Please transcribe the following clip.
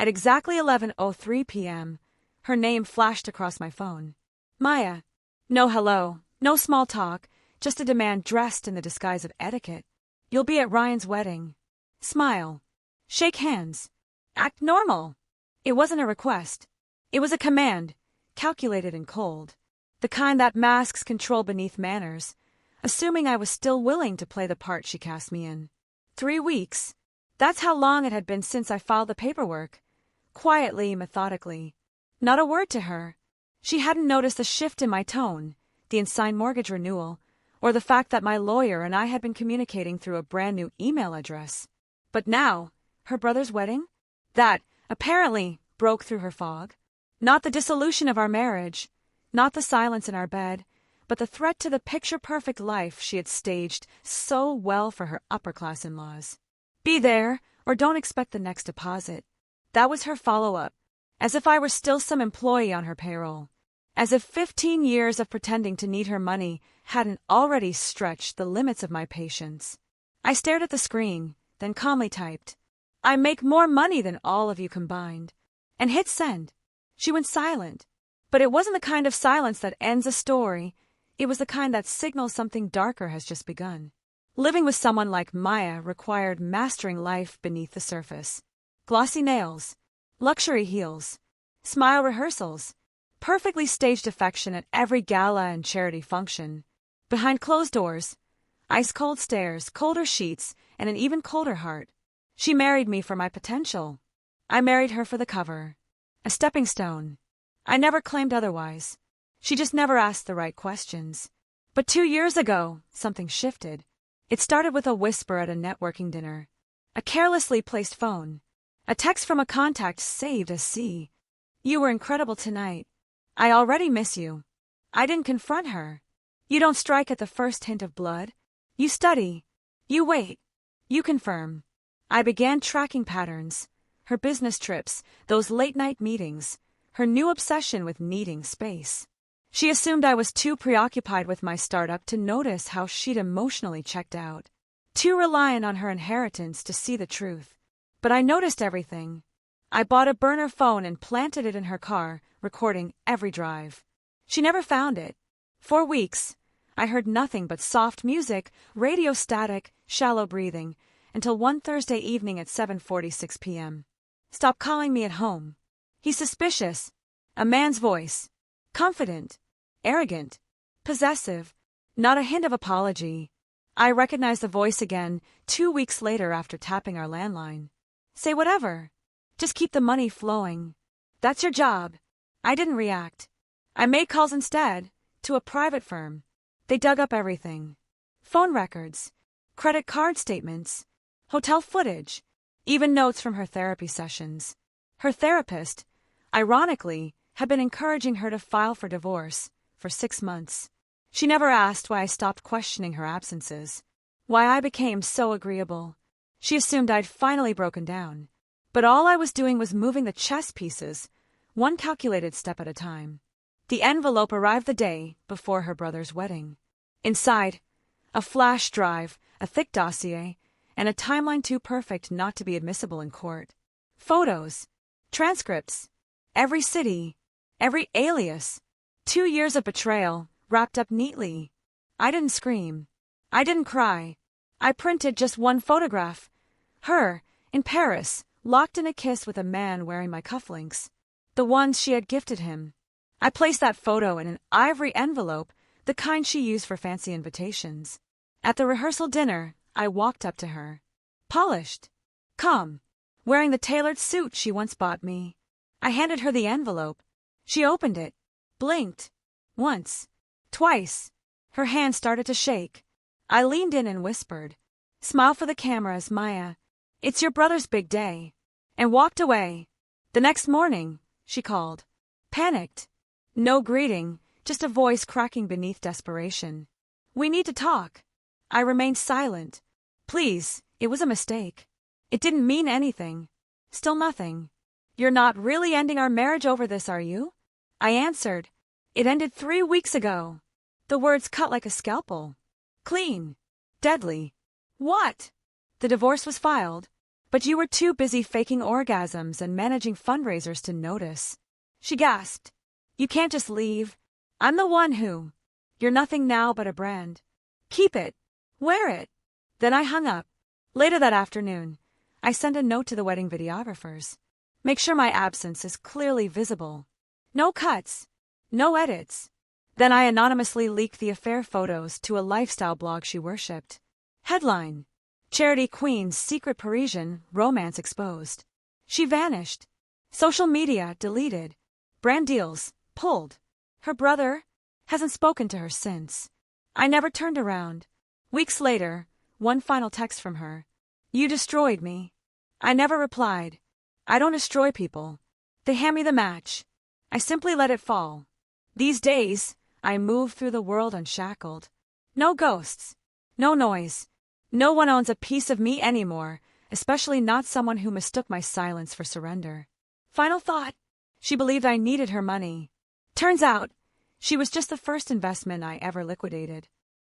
At exactly 11:03 p.m., her name flashed across my phone. Maya. No hello, no small talk, just a demand dressed in the disguise of etiquette. You'll be at Ryan's wedding. Smile. Shake hands. Act normal. It wasn't a request. It was a command, calculated and cold. The kind that masks control beneath manners, assuming I was still willing to play the part she cast me in. 3 weeks. That's how long it had been since I filed the paperwork. Quietly, methodically. Not a word to her. She hadn't noticed the shift in my tone, the unsigned mortgage renewal, or the fact that my lawyer and I had been communicating through a brand new email address. But now, her brother's wedding? That, apparently, broke through her fog. Not the dissolution of our marriage, not the silence in our bed, but the threat to the picture-perfect life she had staged so well for her upper-class in-laws. Be there, or don't expect the next deposit. That was her follow-up, as if I were still some employee on her payroll. As if 15 years of pretending to need her money hadn't already stretched the limits of my patience. I stared at the screen, then calmly typed, "I make more money than all of you combined," and hit send. She went silent. But it wasn't the kind of silence that ends a story. It was the kind that signals something darker has just begun. Living with someone like Maya required mastering life beneath the surface. Glossy nails, luxury heels, smile rehearsals, perfectly staged affection at every gala and charity function. Behind closed doors, ice-cold stares, colder sheets, and an even colder heart. She married me for my potential. I married her for the cover. A stepping stone. I never claimed otherwise. She just never asked the right questions. But 2 years ago, something shifted. It started with a whisper at a networking dinner. A carelessly placed phone. A text from a contact saved as C. "You were incredible tonight. I already miss you." I didn't confront her. You don't strike at the first hint of blood. You study. You wait. You confirm. I began tracking patterns. Her business trips, those late-night meetings, her new obsession with needing space. She assumed I was too preoccupied with my startup to notice how she'd emotionally checked out. Too reliant on her inheritance to see the truth. But I noticed everything. I bought a burner phone and planted it in her car, recording every drive. She never found it. For weeks, I heard nothing but soft music, radio static, shallow breathing, until one Thursday evening at 7:46 p.m. "Stop calling me at home." He's suspicious. A man's voice. Confident. Arrogant. Possessive. Not a hint of apology. I recognized the voice again 2 weeks later after tapping our landline. "Say whatever. Just keep the money flowing. That's your job." I didn't react. I made calls instead, to a private firm. They dug up everything. Phone records, credit card statements, hotel footage, even notes from her therapy sessions. Her therapist, ironically, had been encouraging her to file for divorce for 6 months. She never asked why I stopped questioning her absences, why I became so agreeable. She assumed I'd finally broken down. But all I was doing was moving the chess pieces, one calculated step at a time. The envelope arrived the day before her brother's wedding. Inside, a flash drive, a thick dossier, and a timeline too perfect not to be admissible in court. Photos, transcripts, every city, every alias. 2 years of betrayal, wrapped up neatly. I didn't scream. I didn't cry. I printed just one photograph. Her, in Paris, locked in a kiss with a man wearing my cufflinks. The ones she had gifted him. I placed that photo in an ivory envelope, the kind she used for fancy invitations. At the rehearsal dinner, I walked up to her. Polished. Calm. Wearing the tailored suit she once bought me. I handed her the envelope. She opened it. Blinked. Once. Twice. Her hand started to shake. I leaned in and whispered, "Smile for the cameras, Maya. It's your brother's big day." And walked away. The next morning, she called. Panicked. No greeting, just a voice cracking beneath desperation. "We need to talk." I remained silent. "Please, it was a mistake. It didn't mean anything." Still nothing. "You're not really ending our marriage over this, are you?" I answered. "It ended 3 weeks ago." The words cut like a scalpel. Clean. Deadly. "What?" "The divorce was filed. But you were too busy faking orgasms and managing fundraisers to notice. She gasped. You can't just leave. I'm the one who. You're nothing now but a brand. Keep it. Wear it. Then I hung up. Later that afternoon, I sent a note to the wedding videographers. Make sure my absence is clearly visible. No cuts. No edits. Then I anonymously leaked the affair photos to a lifestyle blog she worshipped. Headline: Charity Queen's secret Parisian romance exposed. She vanished. Social media deleted. Brand deals pulled. Her brother hasn't spoken to her since. I never turned around. Weeks later, one final text from her. You destroyed me. I never replied. I don't destroy people. They hand me the match. I simply let it fall. These days, I move through the world unshackled. No ghosts. No noise. No one owns a piece of me anymore, especially not someone who mistook my silence for surrender. Final thought. She believed I needed her money. Turns out, she was just the first investment I ever liquidated.